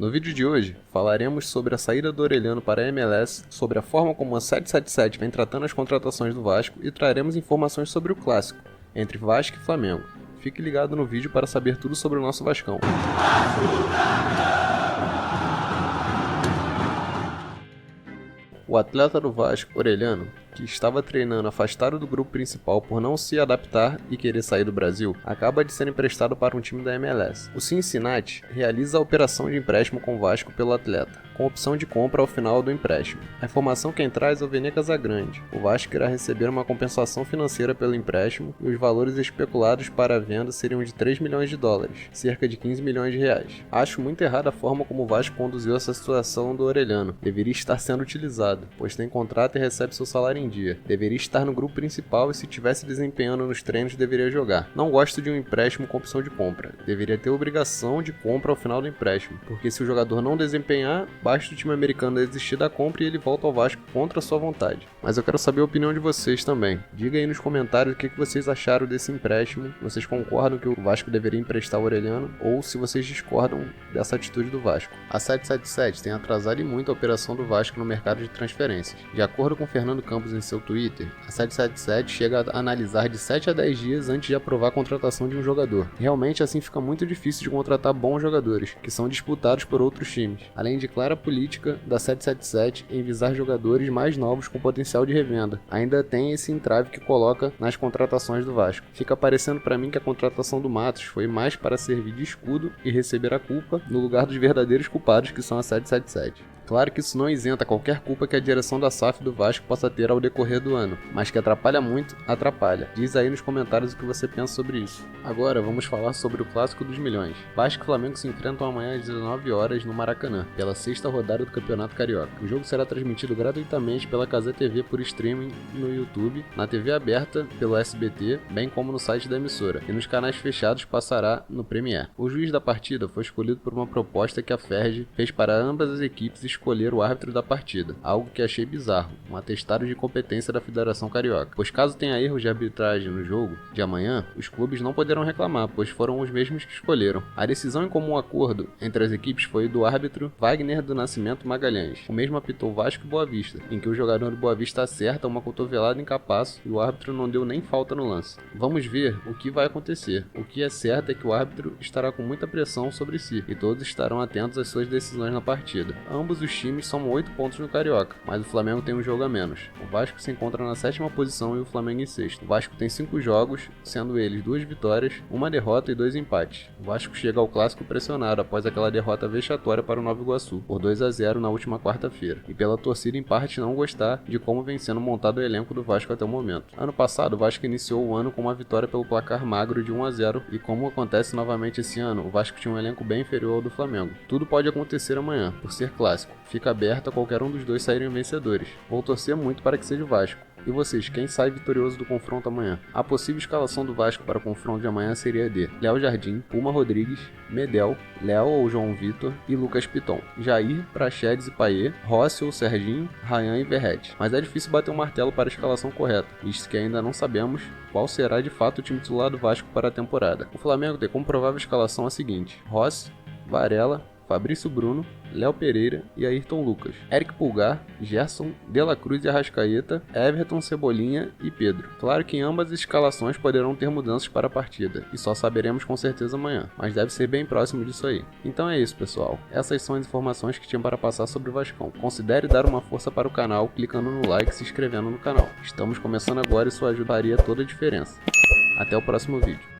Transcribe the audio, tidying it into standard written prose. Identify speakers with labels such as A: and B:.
A: No vídeo de hoje, falaremos sobre a saída do Orelhano para a MLS, sobre a forma como a 777 vem tratando as contratações do Vasco e traremos informações sobre o clássico entre Vasco e Flamengo. Fique ligado no vídeo para saber tudo sobre o nosso Vascão. O atleta do Vasco, Orelhano, que estava treinando afastado do grupo principal por não se adaptar e querer sair do Brasil, acaba de ser emprestado para um time da MLS. O Cincinnati realiza a operação de empréstimo com o Vasco pelo atleta, com opção de compra ao final do empréstimo. A informação quem traz é o Vene Casagrande. O Vasco irá receber uma compensação financeira pelo empréstimo e os valores especulados para a venda seriam de 3 milhões de dólares, cerca de 15 milhões de reais. Acho muito errada a forma como o Vasco conduziu essa situação do Orelhano. Deveria estar sendo utilizado, pois tem contrato e recebe seu salário em dia. Deveria estar no grupo principal e se estivesse desempenhando nos treinos deveria jogar. Não gosto de um empréstimo com opção de compra. Deveria ter obrigação de compra ao final do empréstimo, porque se o jogador não desempenhar, basta o time americano desistir da compra e ele volta ao Vasco contra a sua vontade. Mas eu quero saber a opinião de vocês também. Diga aí nos comentários o que vocês acharam desse empréstimo. Vocês concordam que o Vasco deveria emprestar o Orelhano ou se vocês discordam dessa atitude do Vasco. A 777 tem atrasado e muito a operação do Vasco no mercado de transferências. De acordo com Fernando Campos em seu Twitter, a 777 chega a analisar de 7 a 10 dias antes de aprovar a contratação de um jogador. Realmente assim fica muito difícil de contratar bons jogadores, que são disputados por outros times. Além de clara política da 777 em visar jogadores mais novos com potencial de revenda. Ainda tem esse entrave que coloca nas contratações do Vasco. Fica parecendo para mim que a contratação do Matos foi mais para servir de escudo e receber a culpa no lugar dos verdadeiros culpados que são a 777. Claro que isso não isenta qualquer culpa que a direção da SAF do Vasco possa ter ao decorrer do ano, mas que atrapalha muito, atrapalha. Diz aí nos comentários o que você pensa sobre isso. Agora vamos falar sobre o Clássico dos Milhões. Vasco e Flamengo se enfrentam amanhã às 19 horas no Maracanã, pela sexta rodada do Campeonato Carioca. O jogo será transmitido gratuitamente pela Cazé TV por streaming no YouTube, na TV aberta pelo SBT, bem como no site da emissora, e nos canais fechados passará no Premiere. O juiz da partida foi escolhido por uma proposta que a Ferg fez para ambas as equipes escolher o árbitro da partida, algo que achei bizarro, um atestado de competência da Federação Carioca, pois caso tenha erros de arbitragem no jogo de amanhã, os clubes não poderão reclamar, pois foram os mesmos que escolheram. A decisão em comum acordo entre as equipes foi do árbitro Wagner do Nascimento Magalhães. O mesmo apitou Vasco e Boa Vista, em que o jogador do Boa Vista acerta uma cotovelada em Capasso e o árbitro não deu nem falta no lance. Vamos ver o que vai acontecer. O que é certo é que o árbitro estará com muita pressão sobre si e todos estarão atentos às suas decisões na partida. Ambos os times somam 8 pontos no Carioca, mas o Flamengo tem um jogo a menos. O Vasco se encontra na 7ª posição e o Flamengo em 6º. O Vasco tem 5 jogos, sendo eles 2 vitórias, 1 derrota e 2 empates. O Vasco chega ao clássico pressionado após aquela derrota vexatória para o Nova Iguaçu, por 2-0 na última quarta-feira, e pela torcida em parte não gostar de como vem sendo montado o elenco do Vasco até o momento. Ano passado, o Vasco iniciou o ano com uma vitória pelo placar magro de 1-0 e como acontece novamente esse ano, o Vasco tinha um elenco bem inferior ao do Flamengo. Tudo pode acontecer amanhã, por ser clássico. Fica aberto a qualquer um dos dois saírem vencedores. Vou torcer muito para que seja o Vasco. E vocês, quem sai vitorioso do confronto amanhã? A possível escalação do Vasco para o confronto de amanhã seria de Léo Jardim, Puma Rodrigues, Medel, Léo ou João Vitor e Lucas Piton, Jair, Praxedes e Payet, Rossi ou Serginho, Ryan e Verrete. Mas é difícil bater um martelo para a escalação correta, visto que ainda não sabemos qual será de fato o time titular do Vasco para a temporada. O Flamengo tem como provável escalação a seguinte: Rossi, Varela, Fabrício Bruno, Léo Pereira e Ayrton Lucas, Eric Pulgar, Gerson, De La Cruz e Arrascaeta, Everton, Cebolinha e Pedro. Claro que em ambas as escalações poderão ter mudanças para a partida, e só saberemos com certeza amanhã, mas deve ser bem próximo disso aí. Então é isso, pessoal. Essas são as informações que tinha para passar sobre o Vascão. Considere dar uma força para o canal clicando no like e se inscrevendo no canal. Estamos começando agora e sua ajuda faria toda a diferença. Até o próximo vídeo.